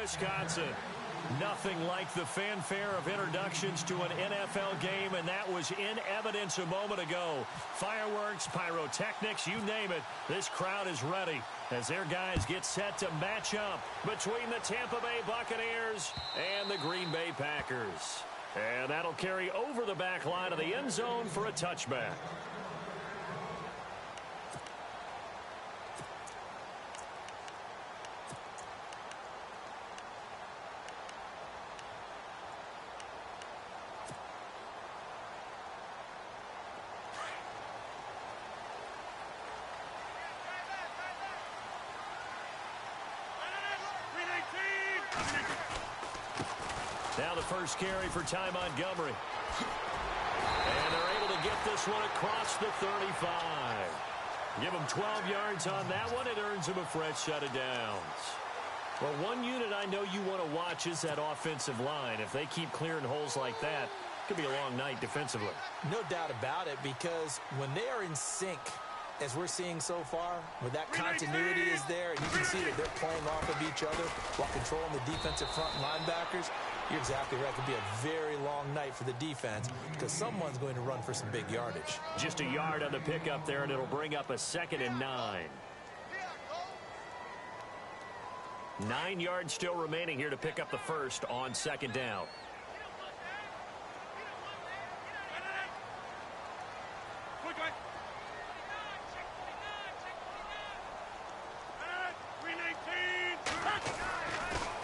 Wisconsin. Nothing like the fanfare of introductions to an NFL game, and that was in evidence a moment ago. Fireworks, pyrotechnics, you name it. This crowd is ready as their guys get set to match up between the Tampa Bay Buccaneers and the Green Bay Packers. And that'll carry over the back line of the end zone for a touchback. Now the first carry for Ty Montgomery. And they're able to get this one across the 35. Give them 12 yards on that one. It earns them a fresh set of downs. Well, one unit I know you want to watch is that offensive line. If they keep clearing holes like that, it could be a long night defensively. No doubt about it, because when they are in sync, as we're seeing so far, where that continuity is there, and you can see that they're playing off of each other while controlling the defensive front linebackers, you're exactly right. It could be a very long night for the defense because someone's going to run for some big yardage. Just a yard on the pickup there, and it'll bring up a 2nd and 9. 9 yards still remaining here to pick up the first on 2nd down.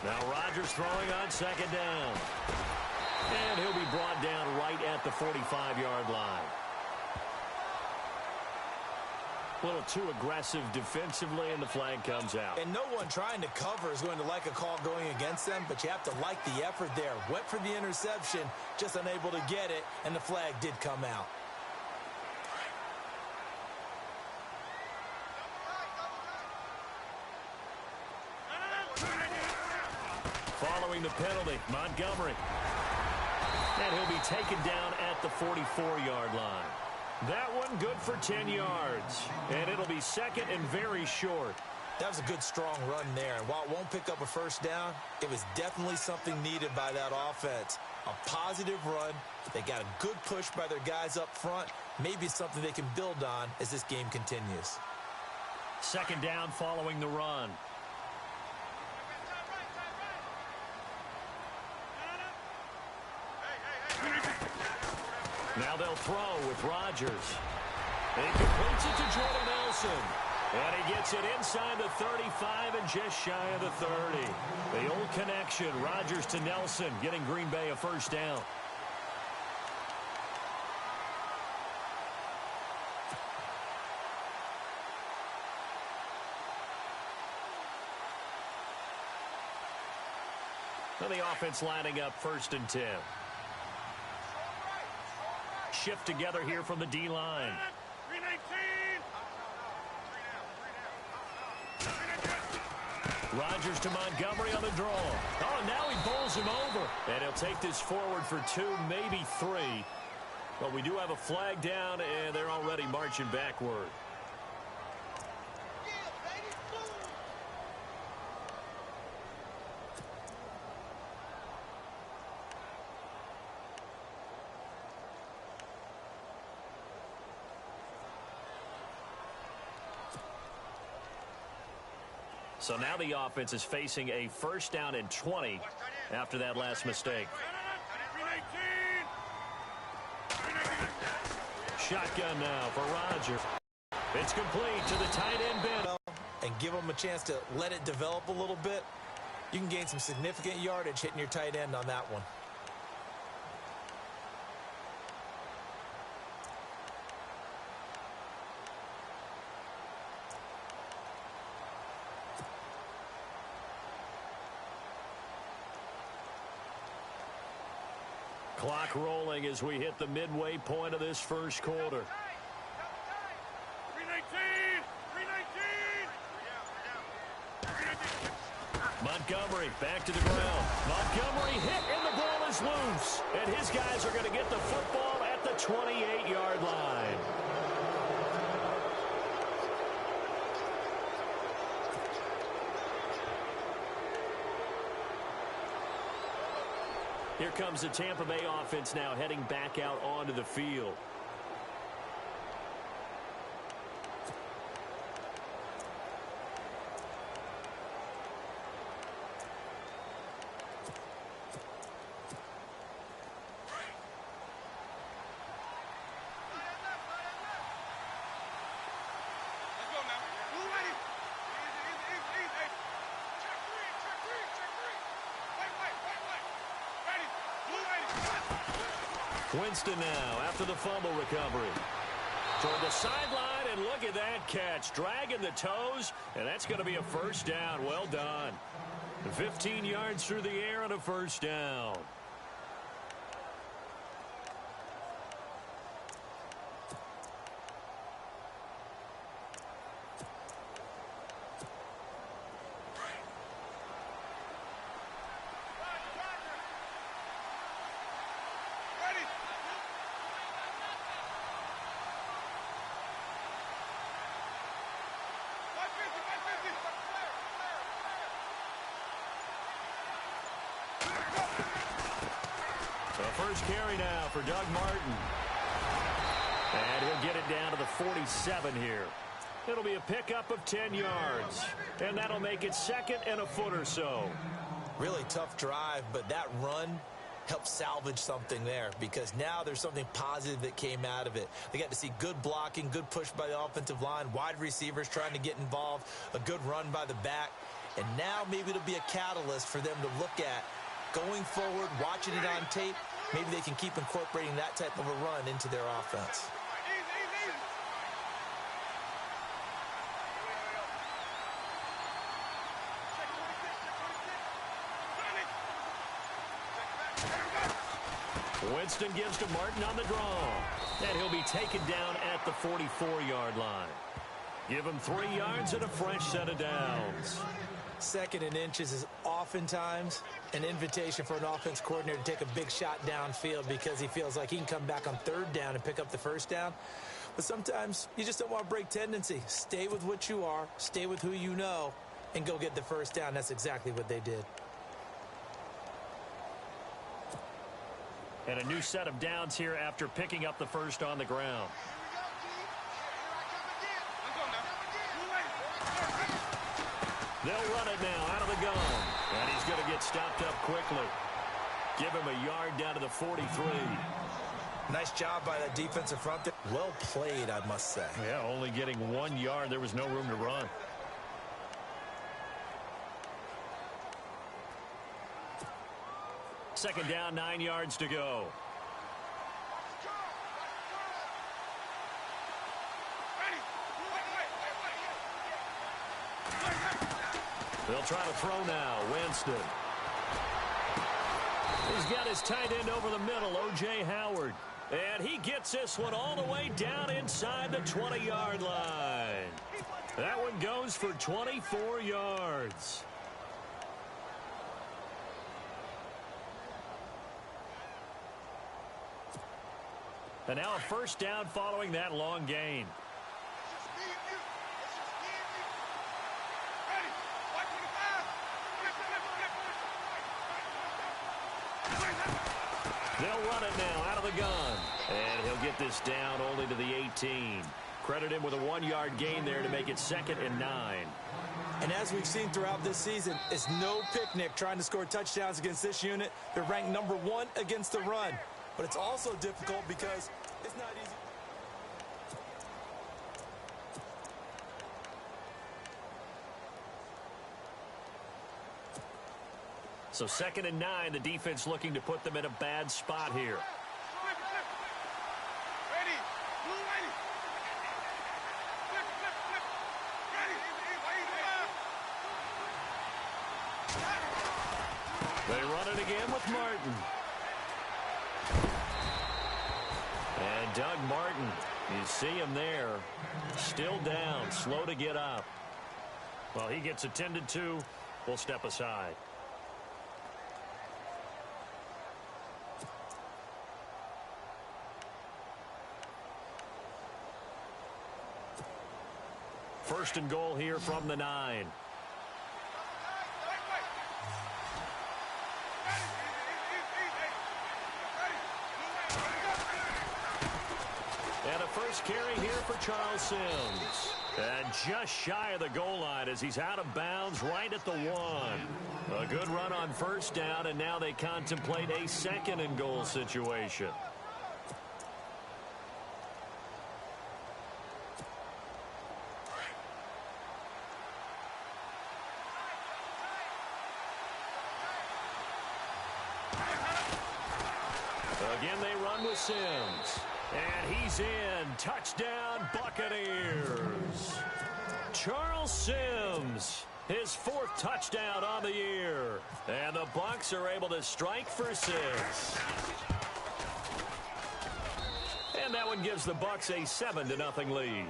Now Rodgers throwing on 2nd down. And he'll be brought down right at the 45-yard line. A little too aggressive defensively, and the flag comes out. And no one trying to cover is going to like a call going against them, but you have to like the effort there. Went for the interception, just unable to get it, and the flag did come out. Following the penalty, Montgomery. And he'll be taken down at the 44-yard line. That one good for 10 yards. And it'll be 2nd and very short. That was a good, strong run there. And while it won't pick up a first down, it was definitely something needed by that offense. A positive run. They got a good push by their guys up front. Maybe something they can build on as this game continues. 2nd down following the run. Now they'll throw with Rodgers. He completes it to Jordan Nelson. And he gets it inside the 35 and just shy of the 30. The old connection, Rodgers to Nelson, getting Green Bay a first down. And the offense lining up 1st and 10. Shift together here from the D-line. Rodgers to Montgomery on the draw. Oh, now he bowls him over. And he'll take this forward for 2, maybe 3. But we do have a flag down, and they're already marching backward. So now the offense is facing a 1st down and 20 after that last mistake. Shotgun now for Rodgers. It's complete to the tight end bend. And give them a chance to let it develop a little bit. You can gain some significant yardage hitting your tight end on that one. Clock rolling as we hit the midway point of this first quarter. Montgomery back to the ground. Montgomery hit and the ball is loose. And his guys are going to get the football at the 28-yard line. Here comes the Tampa Bay offense now heading back out onto the field. Winston now after the fumble recovery. Toward the sideline, and look at that catch. Dragging the toes, and that's going to be a first down. Well done. 15 yards through the air on a first down. First carry now for Doug Martin. And he'll get it down to the 47 here. It'll be a pickup of 10 yards. And that'll make it second and a foot or so. Really tough drive, but that run helped salvage something there because now there's something positive that came out of it. They got to see good blocking, good push by the offensive line, wide receivers trying to get involved, a good run by the back. And now maybe it'll be a catalyst for them to look at going forward, watching it on tape. Maybe they can keep incorporating that type of a run into their offense. Winston gives to Martin on the draw. And he'll be taken down at the 44-yard line. Give him 3 yards and a fresh set of downs. Second and inches is oftentimes an invitation for an offense coordinator to take a big shot downfield because he feels like he can come back on third down and pick up the first down. But sometimes you just don't want to break tendency. Stay with what you are, stay with who you know, and go get the first down. That's exactly what they did. And a new set of downs here after picking up the first on the ground. They'll run it now out of the gun. And he's going to get stopped up quickly. Give him a yard down to the 43. Nice job by that defensive front there. Well played, I must say. Yeah, only getting 1 yard. There was no room to run. Second down, 9 yards to go. They'll try to throw now. Winston. He's got his tight end over the middle, O.J. Howard. And he gets this one all the way down inside the 20-yard line. That one goes for 24 yards. And now a first down following that long gain. They'll run it now out of the gun. And he'll get this down only to the 18. Credit him with a 1-yard gain there to make it 2nd and 9. And as we've seen throughout this season, it's no picnic trying to score touchdowns against this unit. They're ranked number 1 against the run. But it's also difficult because it's not easy. So 2nd and 9, the defense looking to put them in a bad spot here. They run it again with Martin. And Doug Martin, you see him there, still down, slow to get up. Well, he gets attended to. We'll step aside. First and goal here from the 9. first carry here for Charles Sims. And just shy of the goal line as he's out of bounds right at the 1. A good run on first down, and now they contemplate a second and goal situation. Again, they run with Sims. And he's in. Touchdown, Buccaneers. Charles Sims, his 4th touchdown on the year. And the Bucs are able to strike for 6. And that one gives the Bucs a 7-0 lead.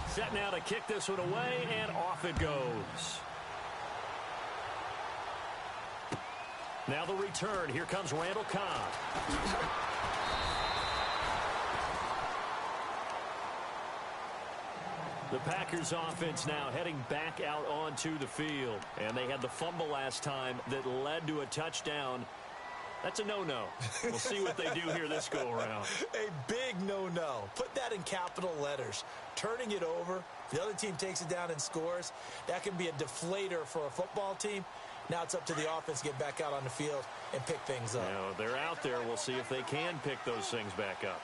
Set now to kick this one away, and off it goes. Now the return. Here comes Randall Cobb. The Packers offense now heading back out onto the field. And they had the fumble last time that led to a touchdown. That's a no-no. We'll see what they do here this go-around. A big no-no. Put that in capital letters. Turning it over, the other team takes it down and scores. That can be a deflator for a football team. Now it's up to the offense to get back out on the field and pick things up. Now, they're out there. We'll see if they can pick those things back up.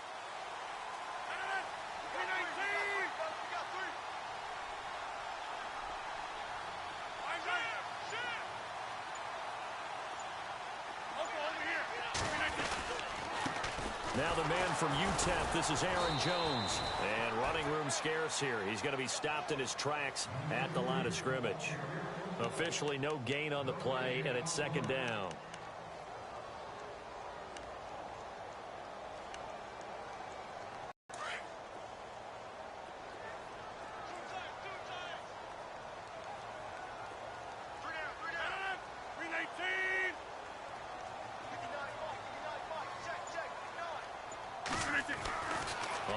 Now the man from UTEP, this is Aaron Jones. And running room scarce here. He's going to be stopped in his tracks at the line of scrimmage. Officially no gain on the play, and it's 2nd down.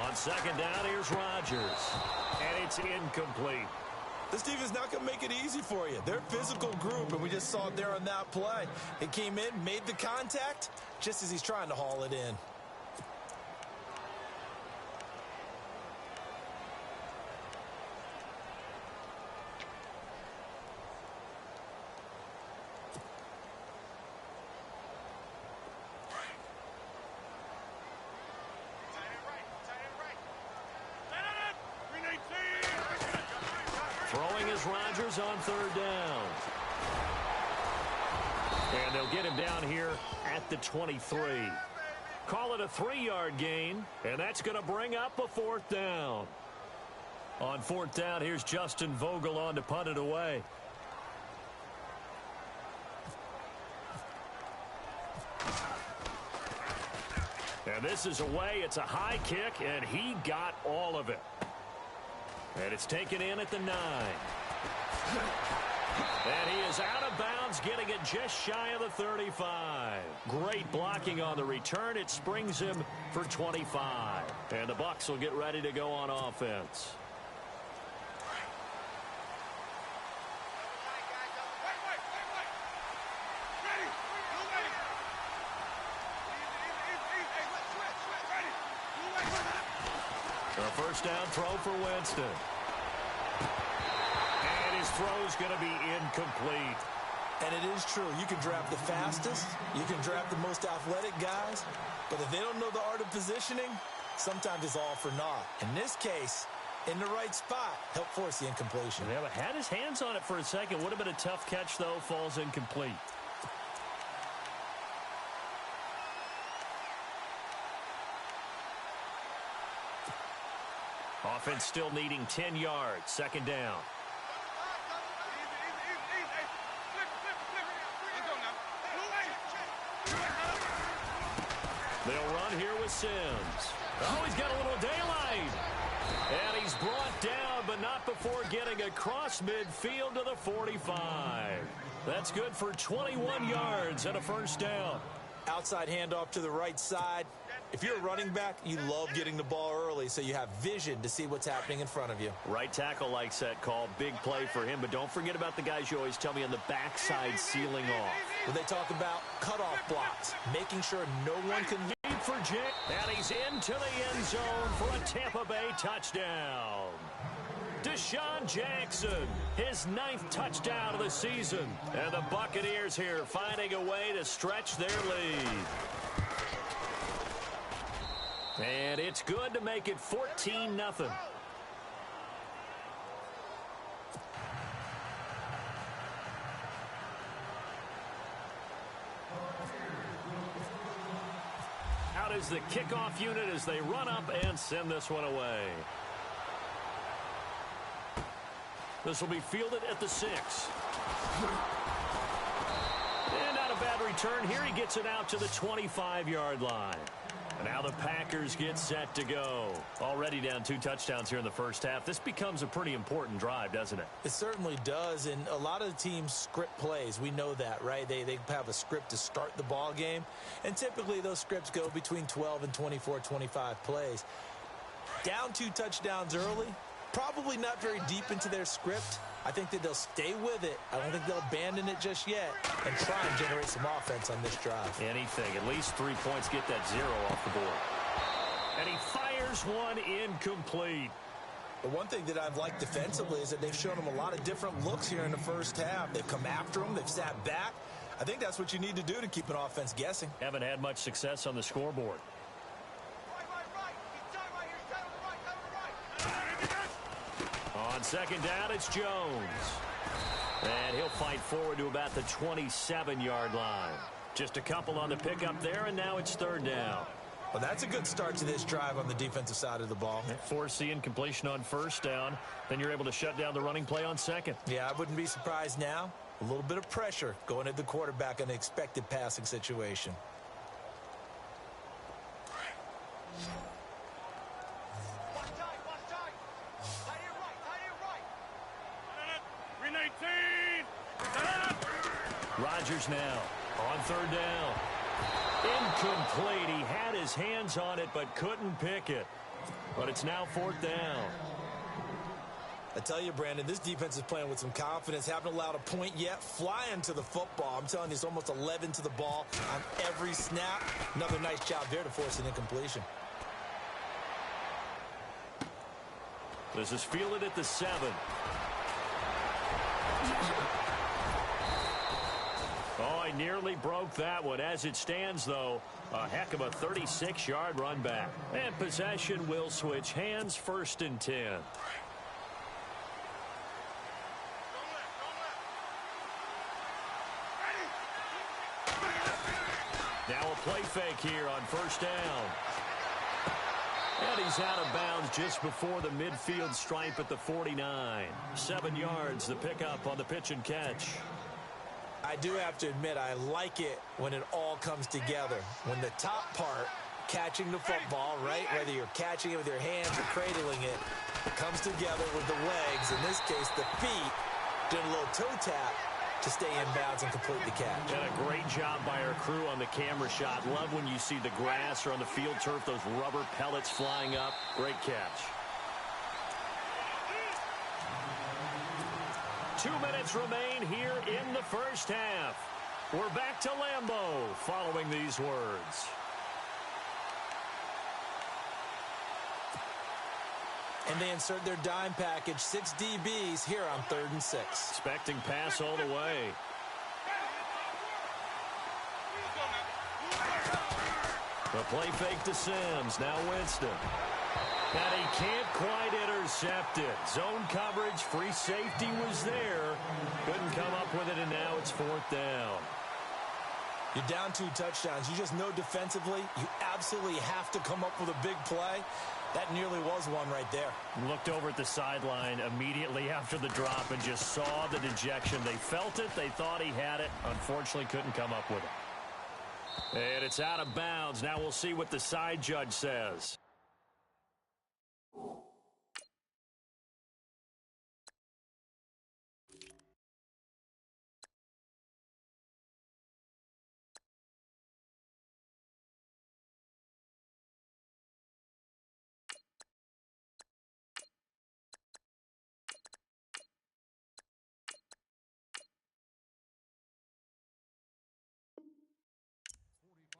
On 2nd down, here's Rodgers. And it's incomplete. This defense not going to make it easy for you. They're a physical group, and we just saw it there on that play. It came in, made the contact, just as he's trying to haul it in. Throwing is Rodgers on 3rd down. And they'll get him down here at the 23. Call it a 3-yard gain, and that's going to bring up a 4th down. On 4th down, here's Justin Vogel on to punt it away. And this is away. It's a high kick, and he got all of it. And it's taken in at the 9. And he is out of bounds, getting it just shy of the 35. Great blocking on the return. It springs him for 25. And the Bucs will get ready to go on offense. A 1st down throw for Winston. And his throw's going to be incomplete. And it is true. You can draft the fastest. You can draft the most athletic guys. But if they don't know the art of positioning, sometimes it's all for naught. In this case, in the right spot, help force the incompletion. Yeah, but had his hands on it for a second. Would have been a tough catch, though. Falls incomplete. Offense still needing 10 yards. 2nd down. They'll run here with Sims. Oh, he's got a little daylight. And he's brought down, but not before getting across midfield to the 45. That's good for 21 yards and a 1st down. Outside handoff to the right side. If you're a running back, you love getting the ball early so you have vision to see what's happening in front of you. Right tackle likes that call. Big play for him, but don't forget about the guys you always tell me on the backside sealing off. When they talk about cutoff blocks, making sure no one can lead for Jay. And he's into the end zone for a Tampa Bay touchdown. Deshaun Jackson, his 9th touchdown of the season. And the Buccaneers here finding a way to stretch their lead. And it's good to make it 14-0. Out is the kickoff unit as they run up and send this one away. This will be fielded at the 6. And not a bad return here. He gets it out to the 25-yard line. And now the Packers get set to go. Already down 2 touchdowns here in the first half. This becomes a pretty important drive, doesn't it? It certainly does, and a lot of the teams script plays. We know that, right? They have a script to start the ball game, and typically those scripts go between 12 and 24, 25 plays. Down 2 touchdowns early, probably not very deep into their script. I think that they'll stay with it. I don't think they'll abandon it just yet and try and generate some offense on this drive. Anything. At least 3 points, get that 0 off the board. And he fires one incomplete. The one thing that I've liked defensively is that they've shown him a lot of different looks here in the first half. They've come after him. They've sat back. I think that's what you need to do to keep an offense guessing. Haven't had much success on the scoreboard. On second down, it's Jones. And he'll fight forward to about the 27-yard line. Just a couple on the pickup there, and now it's 3rd down. Well, that's a good start to this drive on the defensive side of the ball. Force the incompletion on 1st down. Then you're able to shut down the running play on 2nd. Yeah, I wouldn't be surprised now. A little bit of pressure going at the quarterback in an expected passing situation. Rodgers now on 3rd down. Incomplete. He had his hands on it but couldn't pick it. But it's now 4th down. I tell you, Brandon, this defense is playing with some confidence. Haven't allowed a point yet. Flying to the football. I'm telling you, it's almost 11 to the ball on every snap. Another nice job there to force an incompletion. This is fielded at the 7. Oh, he nearly broke that one. As it stands, though, a heck of a 36-yard run back. And possession will switch hands, 1st and 10. Now a play fake here on 1st down. And he's out of bounds just before the midfield stripe at the 49. 7 yards, the pickup on the pitch and catch. I do have to admit, I like it when it all comes together. When the top part, catching the football, right, whether you're catching it with your hands or cradling it, comes together with the legs, in this case the feet, doing a little toe tap to stay in bounds and complete the catch. And a great job by our crew on the camera shot. Love when you see the grass or on the field turf, those rubber pellets flying up. Great catch. 2 minutes remain here in the first half. We're back to Lambeau following these words. And they insert their dime package, 6 DBs here on 3rd and 6. Expecting pass all the way. The play fake to Sims. Now Winston. And he can't quite intercept it. Zone coverage, free safety was there. Couldn't come up with it, and now it's 4th down. You're down 2 touchdowns. You just know defensively you absolutely have to come up with a big play. That nearly was one right there. Looked over at the sideline immediately after the drop and just saw the dejection. They felt it. They thought he had it. Unfortunately, couldn't come up with it. And it's out of bounds. Now we'll see what the side judge says.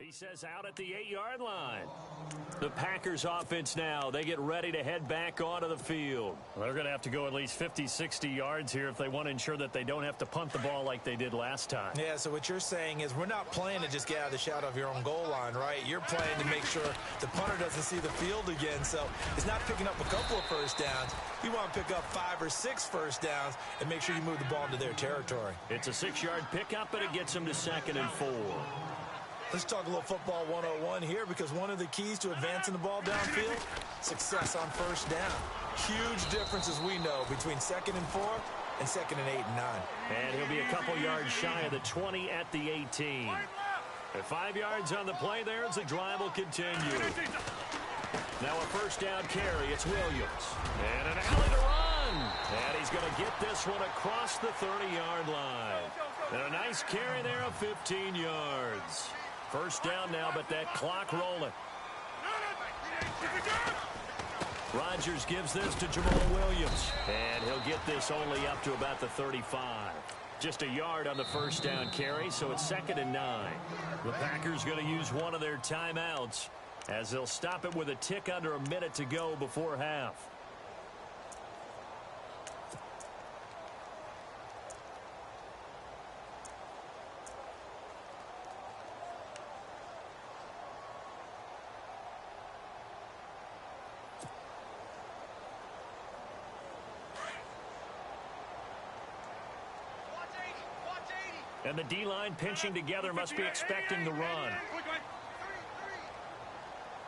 He says out at the 8-yard line. The Packers offense now, they get ready to head back onto the field. Well, they're going to have to go at least 50, 60 yards here if they want to ensure that they don't have to punt the ball like they did last time. Yeah, so what you're saying is we're not playing to just get out of the shadow of your own goal line, right? You're playing to make sure the punter doesn't see the field again. So it's not picking up a couple of first downs. You want to pick up 5 or 6 first downs and make sure you move the ball into their territory. It's a 6-yard pickup, but it gets them to 2nd and 4. Let's talk a little football 101 here, because one of the keys to advancing the ball downfield, success on first down. Huge difference, as we know, between 2nd and 4 and 2nd and 8 and 9. And he'll be a couple yards shy of the 20 at the 18. At 5 yards on the play there as the drive will continue. Now a first down carry. It's Williams. And an alley to run. And he's going to get this one across the 30-yard line. And a nice carry there of 15 yards. First down now, but that clock rolling. Rodgers gives this to Jamal Williams. And he'll get this only up to about the 35. Just a yard on the first down carry, so it's 2nd and 9. The Packers going to use one of their timeouts as they'll stop it with a tick under a minute to go before half. And the D-line pinching together must be expecting the run.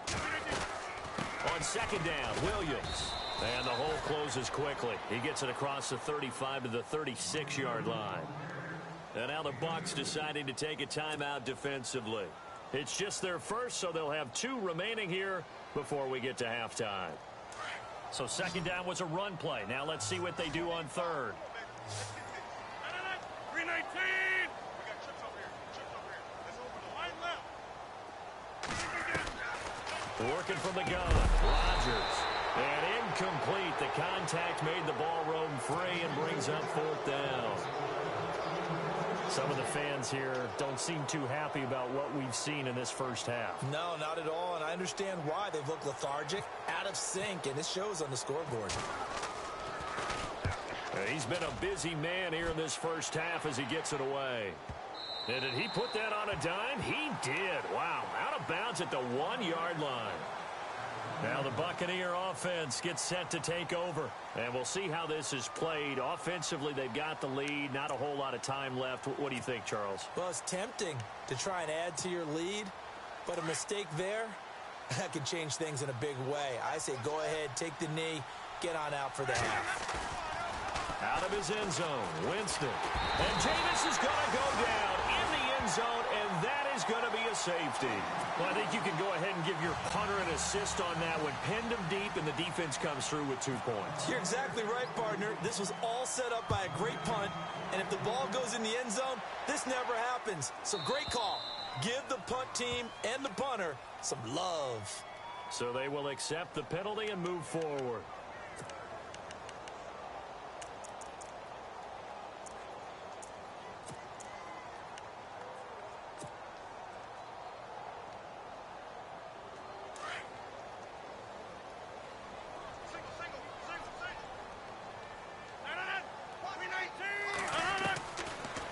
On 2nd down, Williams. And the hole closes quickly. He gets it across the 35 to the 36-yard line. And now the Bucs deciding to take a timeout defensively. It's just their first, so they'll have 2 remaining here before we get to halftime. So 2nd down was a run play. Now let's see what they do on 3rd. 319. Working from the gun, Rodgers. And incomplete. The contact made the ball roam free and brings up 4th down. Some of the fans here don't seem too happy about what we've seen in this first half. No, not at all, and I understand why. They've looked lethargic, out of sync, and it shows on the scoreboard. He's been a busy man here in this first half as he gets it away. And did he put that on a dime? He did. Wow, out of bounds at the 1-yard line. Now the Buccaneer offense gets set to take over. And we'll see how this is played. Offensively, they've got the lead. Not a whole lot of time left. What do you think, Charles? Well, it's tempting to try and add to your lead, but a mistake there, that could change things in a big way. I say go ahead, take the knee, get on out for the half. Out of his end zone, Winston. And Jameis is going to go down in the end zone, and that is going to be a safety. Well, I think you can go ahead and give your punter an assist on that one. Pinned him deep, and the defense comes through with 2 points. You're exactly right, partner. This was all set up by a great punt, and if the ball goes in the end zone, this never happens. So great call. Give the punt team and the punter some love. So they will accept the penalty and move forward.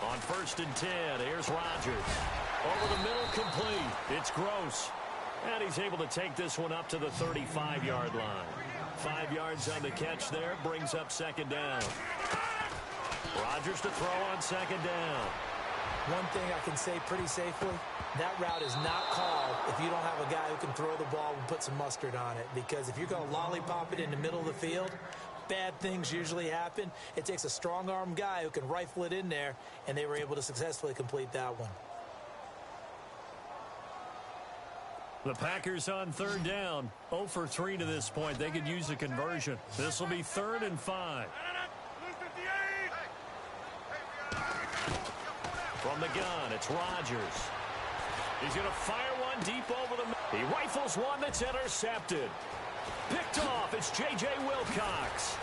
On 1st and 10, here's Rodgers. Over the middle, complete. It's Gross. And he's able to take this one up to the 35-yard line. 5 yards on the catch there, brings up 2nd down. Rodgers to throw on 2nd down. One thing I can say pretty safely, that route is not called if you don't have a guy who can throw the ball and put some mustard on it. Because if you're going to lollipop it in the middle of the field, bad things usually happen. It takes a strong-arm guy who can rifle it in there, and they were able to successfully complete that one. The Packers on 3rd down. 0 for 3 to this point. They could use a conversion. This will be 3rd and 5. From the gun, it's Rodgers. He's going to fire one deep over the... He rifles one that's intercepted. Picked off, it's J.J. Wilcox.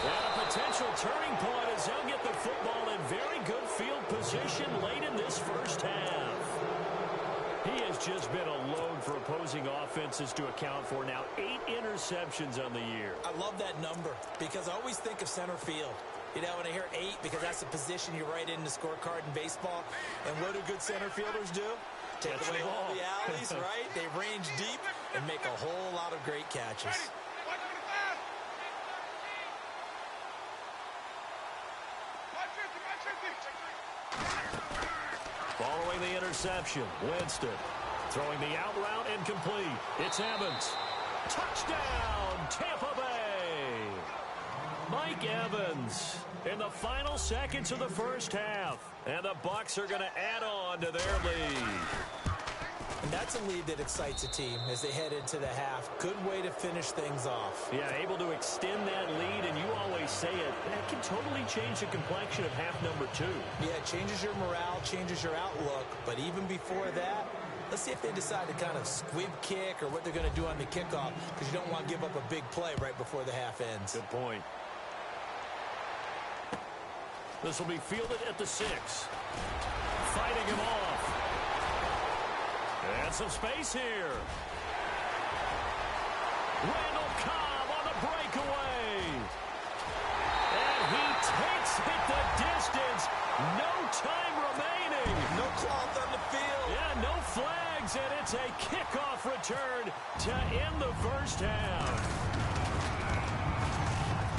And a potential turning point as they'll get the football in very good field position late in this first half. He has just been a load for opposing offenses to account for. Now 8 interceptions on the year. I love that number because I always think of center field. You know, when I hear 8, because that's the position you write in the scorecard in baseball. And what do good center fielders do? Take away all the alleys, right? They range deep and make a whole lot of great catches. Following the interception, Winston throwing the out route incomplete. It's Evans. Touchdown, Tampa Bay. Mike Evans in the final seconds of the first half. And the Bucs are going to add on to their lead. And that's a lead that excites a team as they head into the half. Good way to finish things off. Yeah, able to extend that lead, and you always say it, that can totally change the complexion of half number 2. Yeah, it changes your morale, changes your outlook. But even before that, let's see if they decide to kind of squib kick or what they're going to do on the kickoff, because you don't want to give up a big play right before the half ends. Good point. This will be fielded at the 6. Fighting him off. And some space here. Randall Cobb on the breakaway. And he takes it the distance. No time remaining. No cloth on the field. Yeah, no flags, and it's a kickoff return to end the first half.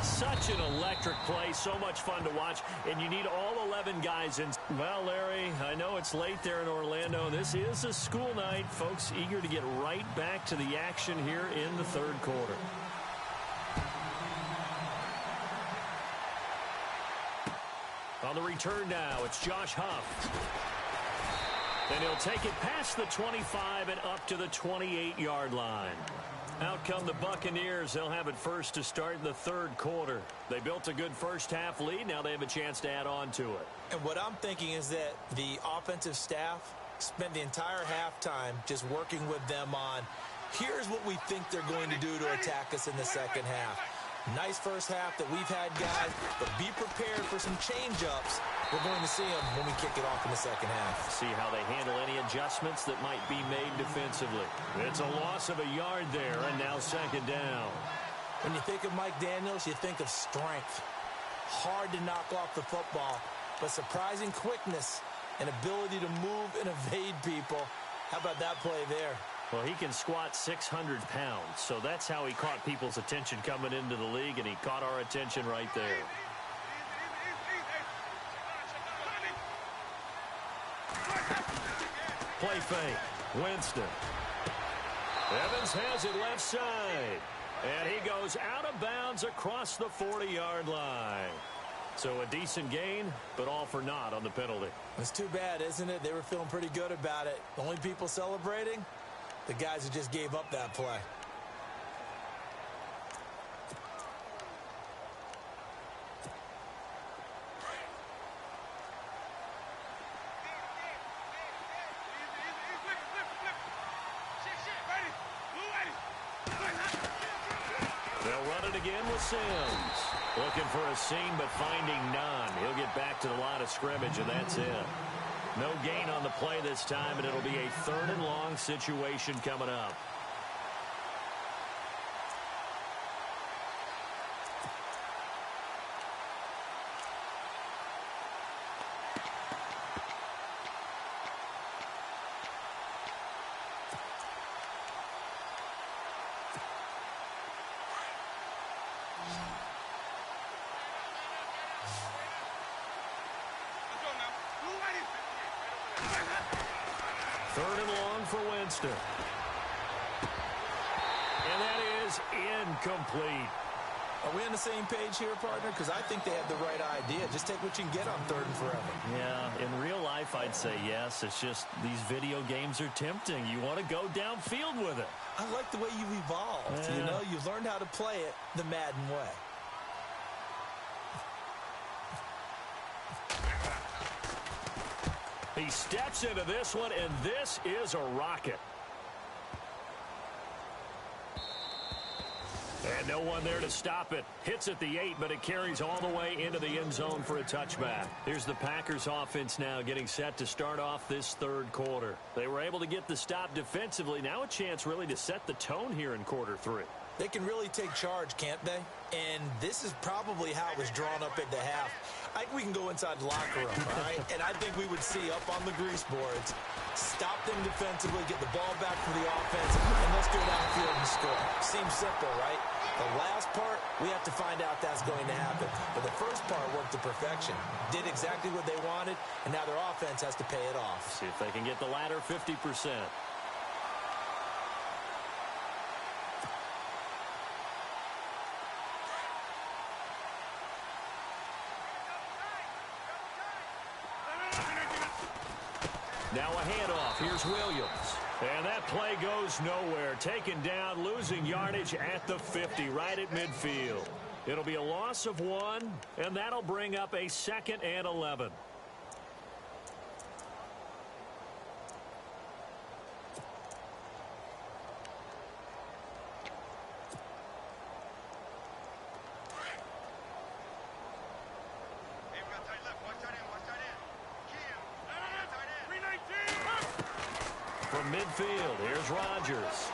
Such an electric play, so much fun to watch, and you need all 11 guys in. Well, Larry, I know it's late there in Orlando. This is a school night. Folks eager to get right back to the action here in the third quarter. On the return now, it's Josh Huff. And he'll take it past the 25 and up to the 28-yard line. Out come the Buccaneers. They'll have it first to start in the third quarter. They built a good first-half lead. Now they have a chance to add on to it. And what I'm thinking is that the offensive staff spent the entire halftime just working with them on, here's what we think they're going to do to attack us in the second half. Nice first half that we've had, guys, but be prepared for some change-ups. We're going to see them when we kick it off in the second half. See how they handle any adjustments that might be made defensively. It's a loss of a yard there, and now second down. When you think of Mike Daniels, you think of strength. Hard to knock off the football, but surprising quickness and ability to move and evade people. How about that play there? Well, he can squat 600 pounds, so that's how he caught people's attention coming into the league, and he caught our attention right there. Play fake. Winston. Evans has it left side. And he goes out of bounds across the 40-yard line. So a decent gain, but all for naught on the penalty. It's too bad, isn't it? They were feeling pretty good about it. The only people celebrating, the guys who just gave up that play. They'll run it again with Sims. Looking for a seam, but finding none. He'll get back to the line of scrimmage, and that's it. No gain on the play this time, and it'll be a third and long situation coming up. Third and long for Winston. And that is incomplete. Are we on the same page here, partner? Because I think they had the right idea. Just take what you can get on third and forever. Yeah, in real life, I'd say yes. It's just these video games are tempting. You want to go downfield with it. I like the way you've evolved. Yeah. You know, you've learned how to play it the Madden way. He steps into this one, and this is a rocket. And no one there to stop it. Hits at the 8, but it carries all the way into the end zone for a touchback. Here's the Packers offense now getting set to start off this third quarter. They were able to get the stop defensively. Now a chance really to set the tone here in quarter 3. They can really take charge, can't they? And this is probably how it was drawn up at the half. I think we can go inside the locker room, all right? And I think we would see up on the grease boards, stop them defensively, get the ball back for the offense, and let's go downfield and score. Seems simple, right? The last part, we have to find out that's going to happen. But the first part worked to perfection. Did exactly what they wanted, and now their offense has to pay it off. See if they can get the latter 50%. Now a handoff. Here's Williams. And that play goes nowhere. Taken down, losing yardage at the 50, right at midfield. It'll be a loss of 1, and that'll bring up a 2nd and 11. From midfield, here's Rodgers.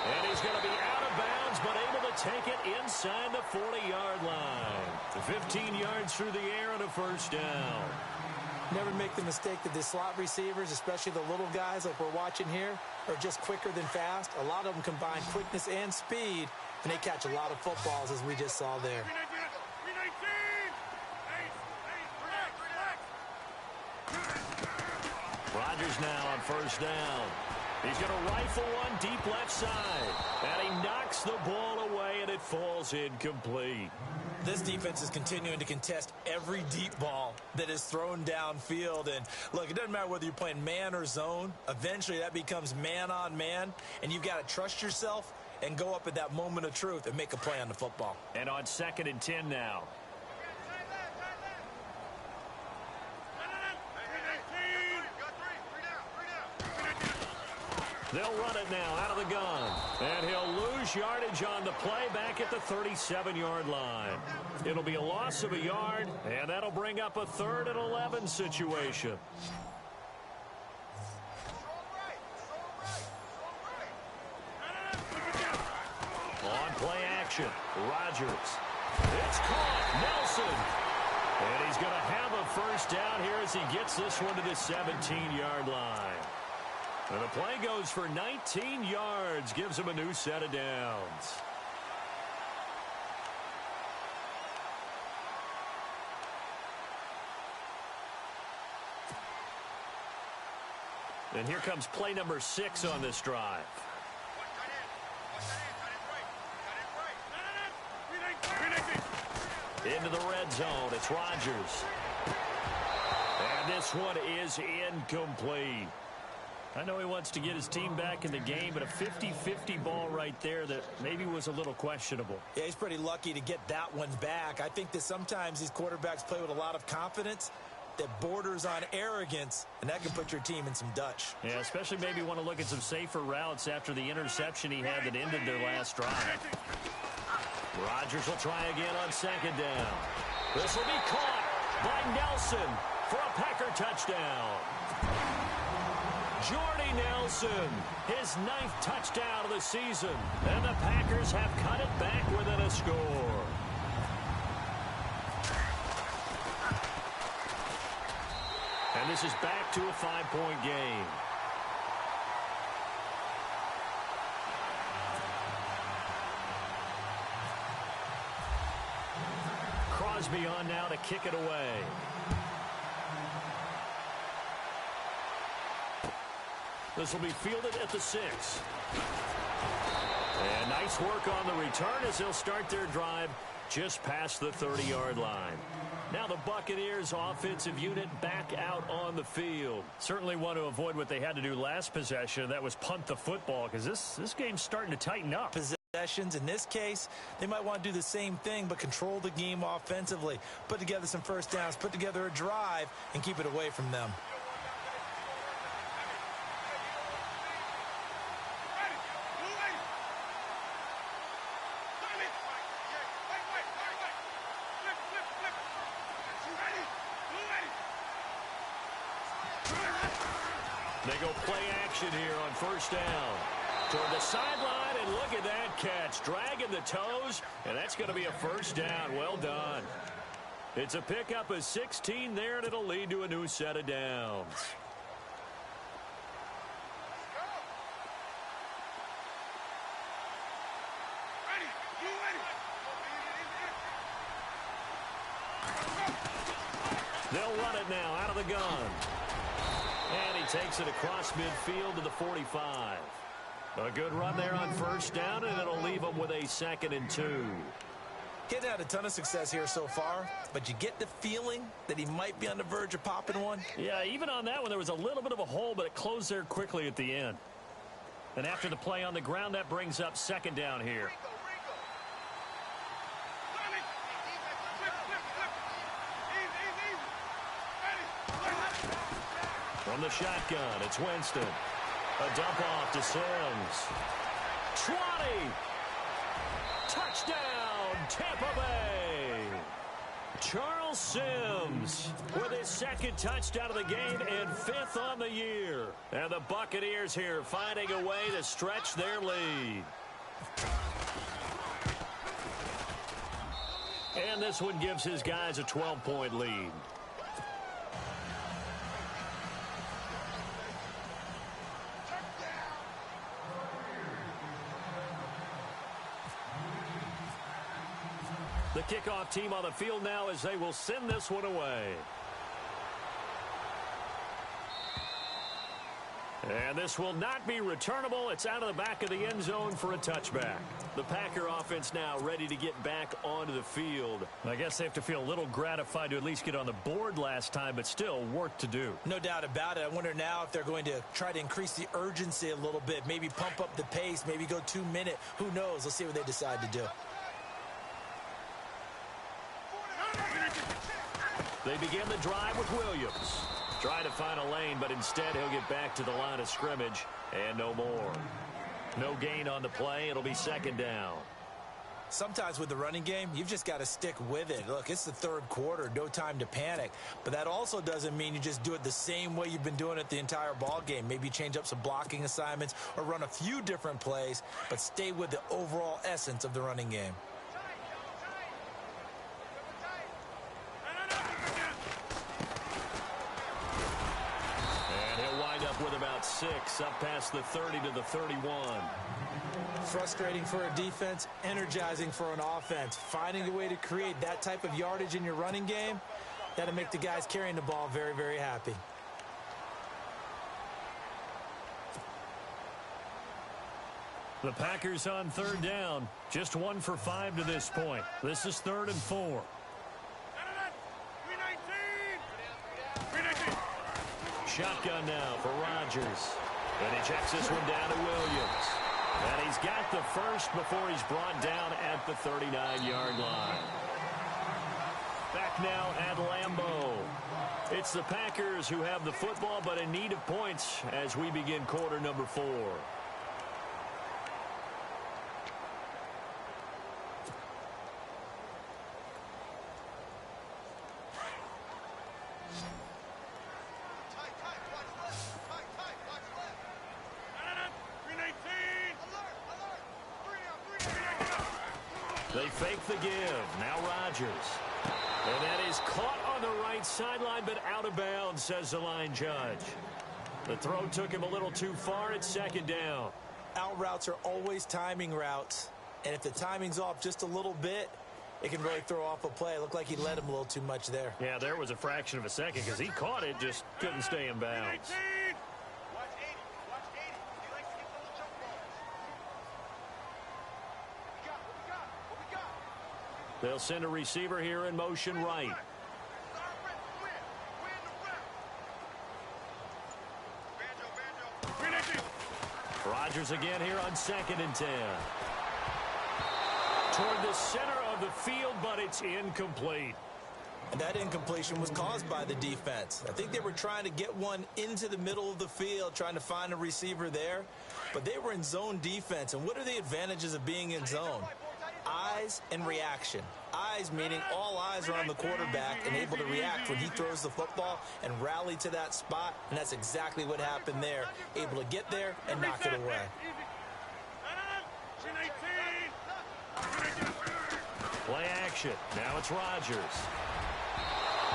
And he's going to be out of bounds, but able to take it inside the 40-yard line. 15 yards through the air and a first down. Never make the mistake that the slot receivers, especially the little guys like we're watching here, are just quicker than fast. A lot of them combine quickness and speed, and they catch a lot of footballs, as we just saw there. Rodgers now on first down. He's going to rifle one deep left side. And he knocks the ball away, and it falls incomplete. This defense is continuing to contest every deep ball that is thrown downfield. And, look, it doesn't matter whether you're playing man or zone. Eventually, that becomes man on man. And you've got to trust yourself and go up at that moment of truth and make a play on the football. And on 2nd and 10 now. They'll run it now out of the gun. And he'll lose yardage on the play back at the 37-yard line. It'll be a loss of a yard, and that'll bring up a 3rd and 11 situation. On play action, Rodgers. It's caught, Nelson. And he's going to have a first down here as he gets this one to the 17-yard line. And the play goes for 19 yards, gives him a new set of downs. And here comes play number 6 on this drive. Into the red zone, it's Rodgers. And this one is incomplete. I know he wants to get his team back in the game, but a 50-50 ball right there that maybe was a little questionable. Yeah, he's pretty lucky to get that one back. I think that sometimes these quarterbacks play with a lot of confidence that borders on arrogance, and that can put your team in some Dutch. Yeah, especially maybe want to look at some safer routes after the interception he had that ended their last drive. Rodgers will try again on 2nd down. This will be caught by Nelson for a Packer touchdown. Jordy Nelson, his 9th touchdown of the season. And the Packers have cut it back within a score. And this is back to a 5-point game. Crosby on now to kick it away. This will be fielded at the 6. And nice work on the return as they'll start their drive just past the 30-yard line. Now the Buccaneers offensive unit back out on the field. Certainly want to avoid what they had to do last possession. That was punt the football, because this game's starting to tighten up. Possessions. In this case, they might want to do the same thing, but control the game offensively. Put together some first downs, put together a drive, and keep it away from them. They go play action here on first down. Toward the sideline, and look at that catch. Dragging the toes, and that's going to be a first down. Well done. It's a pickup of 16 there, and it'll lead to a new set of downs. They'll run it now out of the gun. And he takes it across midfield to the 45. A good run there on first down, and it'll leave him with a 2nd and 2. He's had a ton of success here so far, but you get the feeling that he might be on the verge of popping one. Yeah, even on that one, there was a little bit of a hole, but it closed there quickly at the end. And after the play on the ground, that brings up 2nd down here. From the shotgun, it's Winston. A dump off to Sims. 20. Touchdown, Tampa Bay. Charles Sims with his 2nd touchdown of the game and 5th on the year. And the Buccaneers here finding a way to stretch their lead. And this one gives his guys a 12-point lead. The kickoff team on the field now as they will send this one away. And this will not be returnable. It's out of the back of the end zone for a touchback. The Packer offense now ready to get back onto the field. I guess they have to feel a little gratified to at least get on the board last time, but still work to do. No doubt about it. I wonder now if they're going to try to increase the urgency a little bit, maybe pump up the pace, maybe go 2-minute. Who knows? Let's see what they decide to do. They begin the drive with Williams. Trying to find a lane, but instead he'll get back to the line of scrimmage and no more. No gain on the play. It'll be 2nd down. Sometimes with the running game, you've just got to stick with it. Look, it's the 3rd quarter, no time to panic. But that also doesn't mean you just do it the same way you've been doing it the entire ball game. Maybe change up some blocking assignments or run a few different plays, but stay with the overall essence of the running game. With about 6, up past the 30 to the 31. Frustrating for a defense, energizing for an offense. Finding a way to create that type of yardage in your running game, that'll make the guys carrying the ball very, very happy. The Packers on 3rd down. Just 1 for 5 to this point. This is 3rd and 4. Shotgun now for Rodgers. And he checks this one down to Williams. And he's got the first before he's brought down at the 39-yard line. Back now at Lambeau. It's the Packers who have the football, but in need of points as we begin quarter number 4. They fake the give. Now Rodgers. And that is caught on the right sideline, but out of bounds, says the line judge. The throw took him a little too far. It's 2nd down. Out routes are always timing routes. And if the timing's off just a little bit, it can really throw off a play. It looked like he led him a little too much there. Yeah, there was a fraction of a second because he caught it, just couldn't stay in bounds. They'll send a receiver here in motion right. Rodgers again here on 2nd and 10. Toward the center of the field, but it's incomplete. And that incompletion was caused by the defense. I think they were trying to get one into the middle of the field, trying to find a receiver there. But they were in zone defense. And what are the advantages of being in zone? Eye eyes and reaction. Eyes meaning all eyes are on the quarterback and able to react when he throws the football and rally to that spot, and that's exactly what happened there. Able to get there and knock it away. Play action. Now it's Rodgers.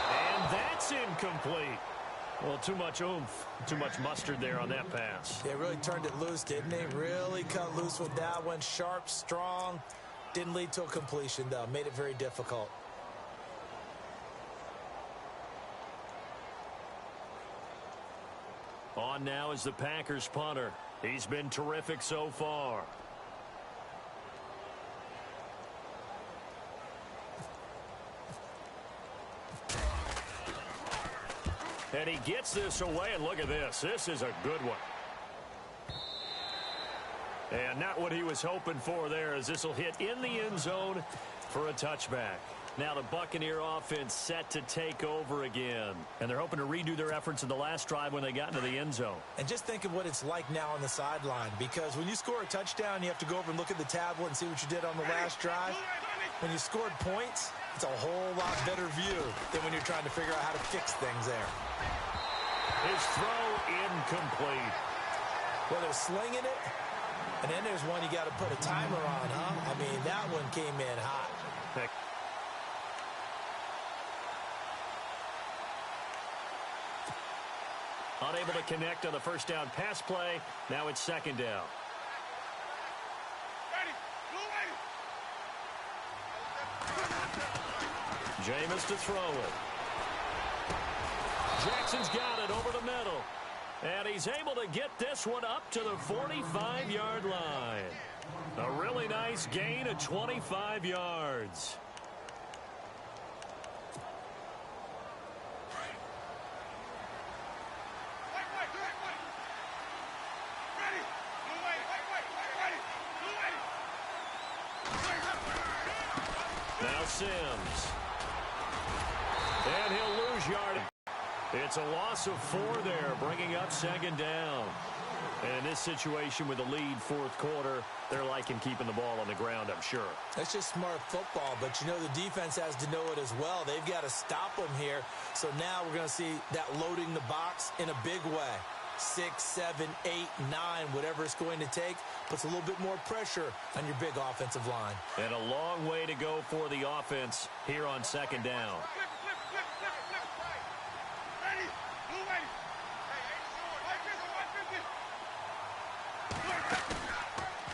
And that's incomplete. Well, too much oomph, too much mustard there on that pass. They really turned it loose, didn't they? Really cut loose with that one. Sharp, strong. Didn't lead to a completion, though. Made it very difficult. On now is the Packers punter. He's been terrific so far. And he gets this away, and look at this. This is a good one. And not what he was hoping for there, as this will hit in the end zone for a touchback. Now the Buccaneer offense set to take over again. And they're hoping to redo their efforts in the last drive when they got into the end zone. And just think of what it's like now on the sideline, because when you score a touchdown, you have to go over and look at the tablet and see what you did on the last drive. When you scored points, it's a whole lot better view than when you're trying to figure out how to fix things there. His throw incomplete. Well, they're slinging it, and then there's one you got to put a timer on, huh? I mean, that one came in hot. Heck. Unable to connect on the first down pass play. Now it's second down. Jameis to throw it. Jackson's got it over the middle. And he's able to get this one up to the 45-yard line. A really nice gain of 25 yards. Now Sims. And he'll lose yardage. It's a loss of 4 there, bringing up second down. And in this situation with the lead fourth quarter, they're liking keeping the ball on the ground, I'm sure. That's just smart football, but you know the defense has to know it as well. They've got to stop them here. So now we're going to see that loading the box in a big way. 6, 7, 8, 9, whatever it's going to take, puts a little bit more pressure on your big offensive line. And a long way to go for the offense here on second down.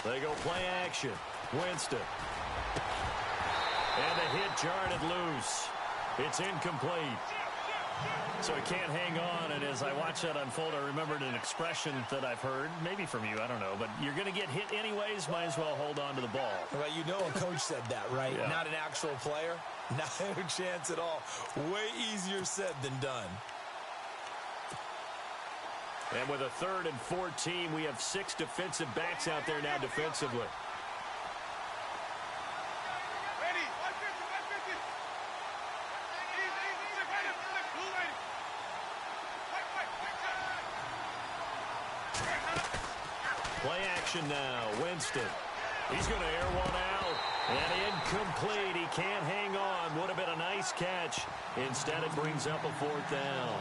They go play action. Winston. And the hit jarred it loose. It's incomplete. So he can't hang on, and as I watch that unfold, I remembered an expression that I've heard, maybe from you, I don't know, but you're going to get hit anyways, might as well hold on to the ball. Well, you know a coach said that, right? Yeah. Not an actual player. Not a chance at all. Way easier said than done. And with a 3rd and 14, we have 6 defensive backs out there now defensively. Play action now. Winston. He's going to air one out. And incomplete. He can't hang on. Would have been a nice catch. Instead, it brings up a 4th down.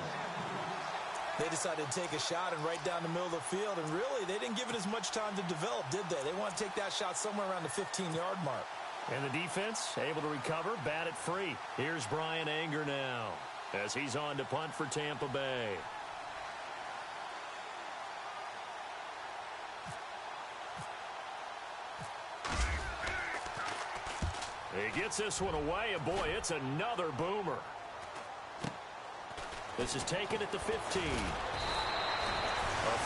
They decided to take a shot and right down the middle of the field, and really, they didn't give it as much time to develop, did they? They want to take that shot somewhere around the 15-yard mark. And the defense able to recover, bat it free. Here's Brian Anger now as he's on to punt for Tampa Bay. He gets this one away, and boy, it's another boomer. This is taken at the 15. A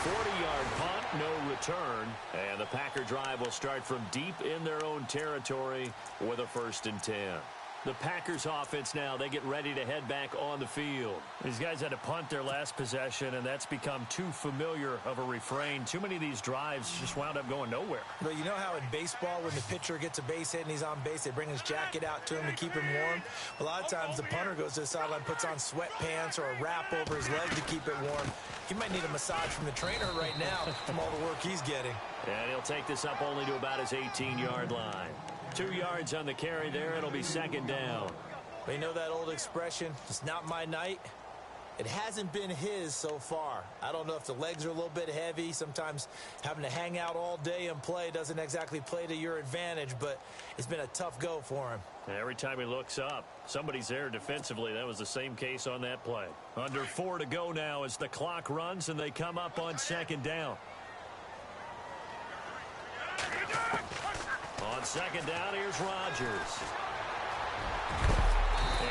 40-yard punt, no return. And the Packer drive will start from deep in their own territory with a 1st and 10. The Packers offense now, they get ready to head back on the field. These guys had to punt their last possession, and that's become too familiar of a refrain. Too many of these drives just wound up going nowhere. But you know how in baseball, when the pitcher gets a base hit and he's on base, they bring his jacket out to him to keep him warm? A lot of times the punter goes to the sideline, puts on sweatpants or a wrap over his leg to keep it warm. He might need a massage from the trainer right now from all the work he's getting. And he'll take this up only to about his 18-yard line. 2 yards on the carry there. It'll be second down. You know that old expression, it's not my night? It hasn't been his so far. I don't know if the legs are a little bit heavy. Sometimes having to hang out all day and play doesn't exactly play to your advantage, but it's been a tough go for him. Every time he looks up, somebody's there defensively. That was the same case on that play. Under 4 to go now as the clock runs and they come up on second down. On second down, here's Rodgers.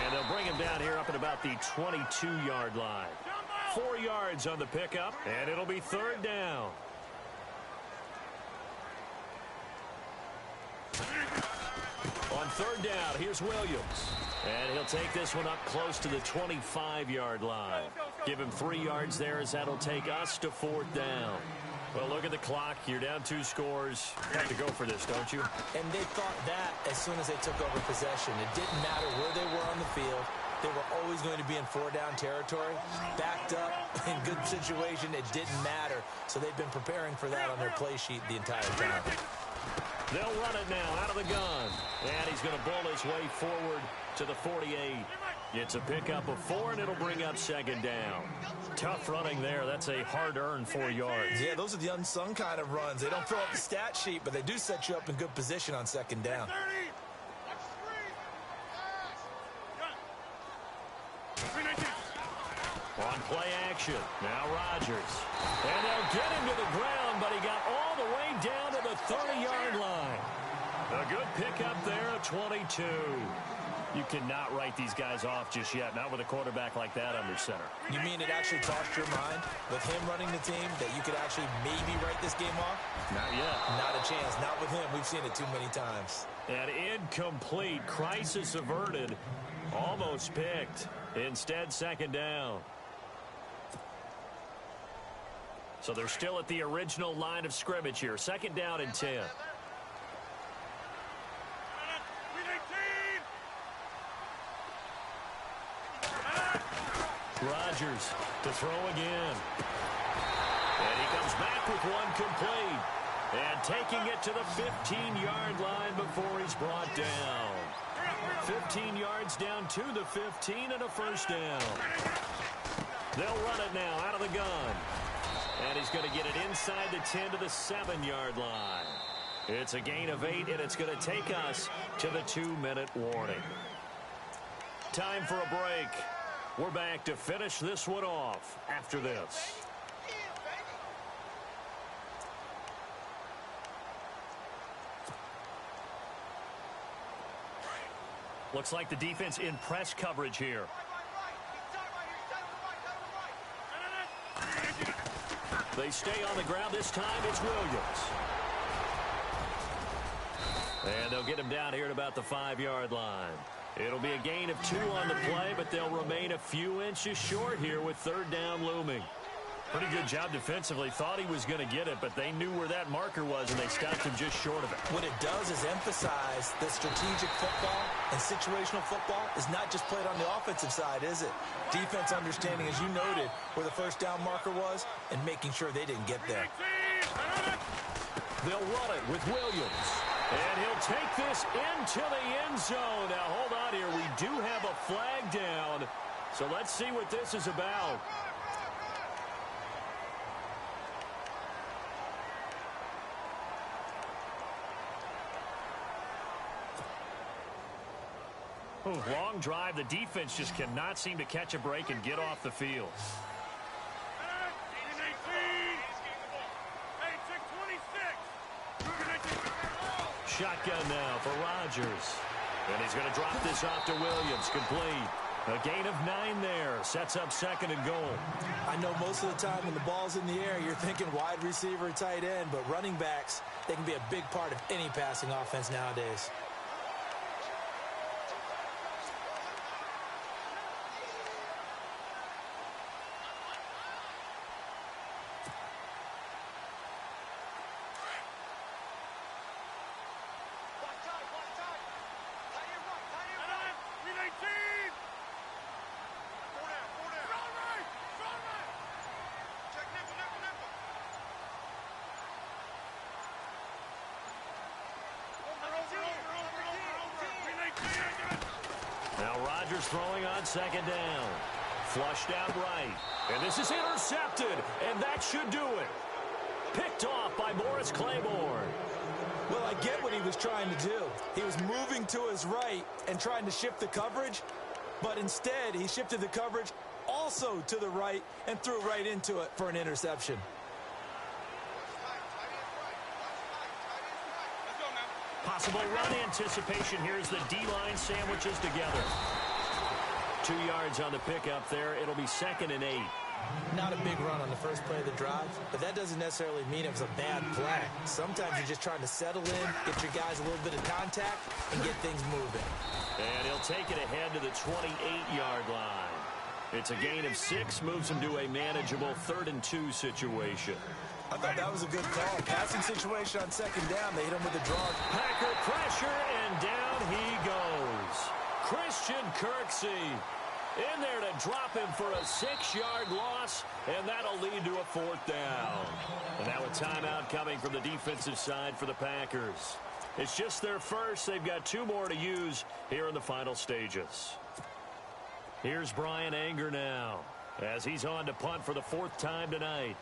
And they'll bring him down here up at about the 22-yard line. 4 yards on the pickup, and it'll be third down. On third down, here's Williams. And he'll take this one up close to the 25-yard line. Give him 3 yards there as that'll take us to fourth down. Well, look at the clock. You're down 2 scores. You have to go for this, don't you? And they thought that as soon as they took over possession. It didn't matter where they were on the field. They were always going to be in 4-down territory. Backed up, in good situation, it didn't matter. So they've been preparing for that on their play sheet the entire time. They'll run it now out of the gun. And he's going to bull his way forward to the 48. It's a pickup of 4, and it'll bring up second down. Tough running there. That's a hard-earned 4 yards. Yeah, those are the unsung kind of runs. They don't fill up the stat sheet, but they do set you up in good position on second down. On play action, now Rodgers. And they'll get him to the ground, but he got all the way down to the 30-yard line. A good pickup there, a 22. You cannot write these guys off just yet, not with a quarterback like that under center. You mean it actually crossed your mind with him running the team that you could actually maybe write this game off? Not yet. Not a chance. Not with him. We've seen it too many times. An incomplete, crisis averted, almost picked. Instead, second down. So they're still at the original line of scrimmage here. Second down and 10. Rodgers to throw again. And he comes back with one complete. And taking it to the 15-yard line before he's brought down. 15 yards down to the 15 and a first down. They'll run it now out of the gun. And he's going to get it inside the 10 to the 7-yard line. It's a gain of 8, and it's going to take us to the 2-minute warning. Time for a break. We're back to finish this one off after this. Looks like the defense in press coverage here. They stay on the ground. This time it's Williams. And they'll get him down here at about the 5-yard line. It'll be a gain of 2 on the play, but they'll remain a few inches short here with third down looming. Pretty good job defensively. Thought he was going to get it, but they knew where that marker was, and they stopped him just short of it. What it does is emphasize that strategic football and situational football is not just played on the offensive side, is it? Defense understanding, as you noted, where the first down marker was and making sure they didn't get there. They'll run it with Williams. And he'll take this into the end zone. Now, hold on here. We do have a flag down. So let's see what this is about. Long drive. The defense just cannot seem to catch a break and get off the field. Shotgun now for Rodgers. And he's going to drop this off to Williams. Complete. A gain of 9 there. Sets up second and goal. I know most of the time when the ball's in the air, you're thinking wide receiver, tight end, but running backs, they can be a big part of any passing offense nowadays. Rodgers throwing on second down. Flushed out right. And this is intercepted, and that should do it. Picked off by Morris Claiborne. Well, I get what he was trying to do. He was moving to his right and trying to shift the coverage, but instead he shifted the coverage also to the right and threw right into it for an interception. Possible run anticipation here as the D-line sandwiches together. 2 yards on the pickup there. It'll be 2nd and 8. Not a big run on the first play of the drive, but that doesn't necessarily mean it was a bad play. Sometimes you're just trying to settle in, get your guys a little bit of contact, and get things moving. And he'll take it ahead to the 28-yard line. It's a gain of 6, moves him to a manageable 3rd and 2 situation. I thought that was a good call. Passing situation on second down. They hit him with a draw. Packer pressure, and down he goes. Christian Kirksey in there to drop him for a 6-yard loss, and that'll lead to a 4th down. And now a timeout coming from the defensive side for the Packers. It's just their first. They've got 2 more to use here in the final stages. Here's Brian Anger now as he's on to punt for the 4th time tonight.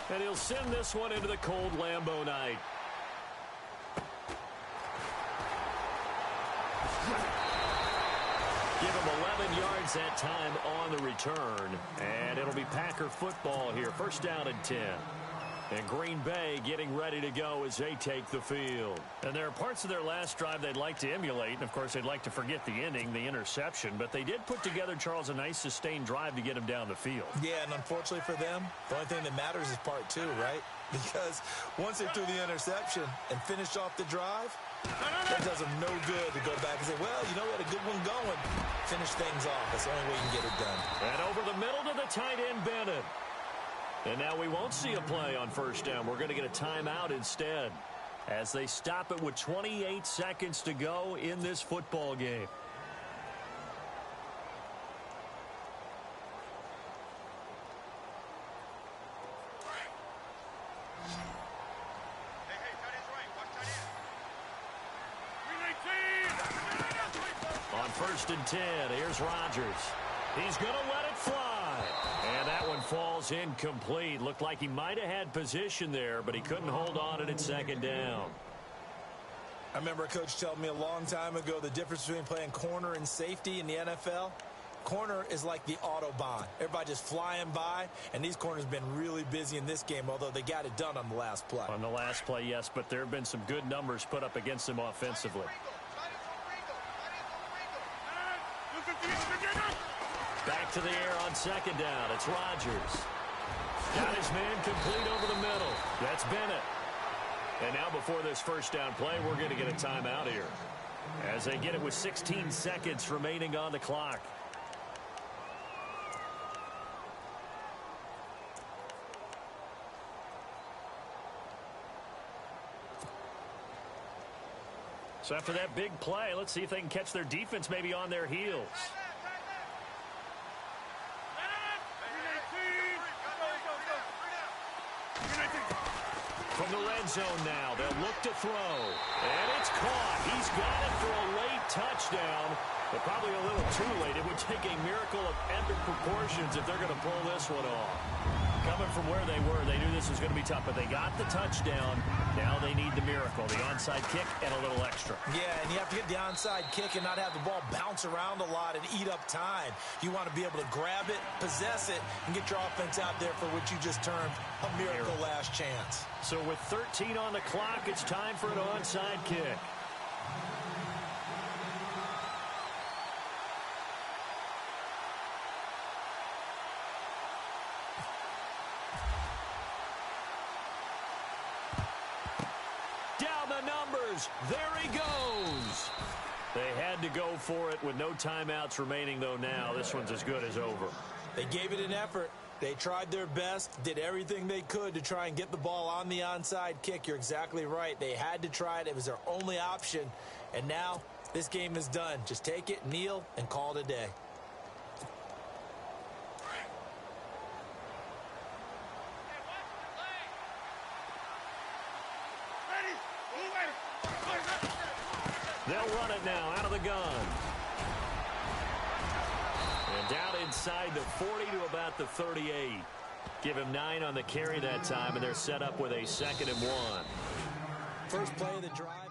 And he'll send this one into the cold Lambeau night. Give him 11 yards that time on the return. And it'll be Packer football here. 1st down and 10. And Green Bay getting ready to go as they take the field. And there are parts of their last drive they'd like to emulate. And, of course, they'd like to forget the ending, the interception. But they did put together, Charles, a nice sustained drive to get him down the field. Yeah, and unfortunately for them, the only thing that matters is part 2, right? Because once they threw the interception and finished off the drive, that does them no good to go back and say, well, you know, we had a good one going. Finish things off. That's the only way you can get it done. And over the middle to the tight end, Bennett. And now we won't see a play on 1st down. We're going to get a timeout instead as they stop it with 28 seconds to go in this football game. On 1st and 10, here's Rodgers. He's going to let it fly. And that one falls incomplete. Looked like he might have had position there, but he couldn't hold on it at 2nd down. I remember a coach telling me a long time ago the difference between playing corner and safety in the NFL. Corner is like the Autobahn. Everybody just flying by, and these corners have been really busy in this game, although they got it done on the last play. On the last play, yes, but there have been some good numbers put up against them offensively. Back to the air on 2nd down. It's Rodgers. Got his man complete over the middle. That's Bennett. And now before this 1st down play, we're going to get a timeout here as they get it with 16 seconds remaining on the clock. So after that big play, let's see if they can catch their defense maybe on their heels. From the red zone now, they'll look to throw. And it's caught. He's got it for a late touchdown, but probably a little too late. It would take a miracle of epic proportions if they're going to pull this one off. Coming from where they were, they knew this was going to be tough, but they got the touchdown. Now they need the miracle, the onside kick and a little extra. Yeah, and you have to get the onside kick and not have the ball bounce around a lot and eat up time. You want to be able to grab it, possess it, and get your offense out there for what you just termed a miracle last chance. So with 13 on the clock, it's time for an onside kick. There he goes. They had to go for it with no timeouts remaining, though. Now this one's as good as over. They gave it an effort. They tried their best, did everything they could to try and get the ball on the onside kick. You're exactly right. They had to try it. It was their only option. And now this game is done. Just take it, kneel, and call it a day. They'll run it now out of the gun. And down inside the 40 to about the 38. Give him 9 on the carry that time, and they're set up with a 2nd and 1. First play of the drive.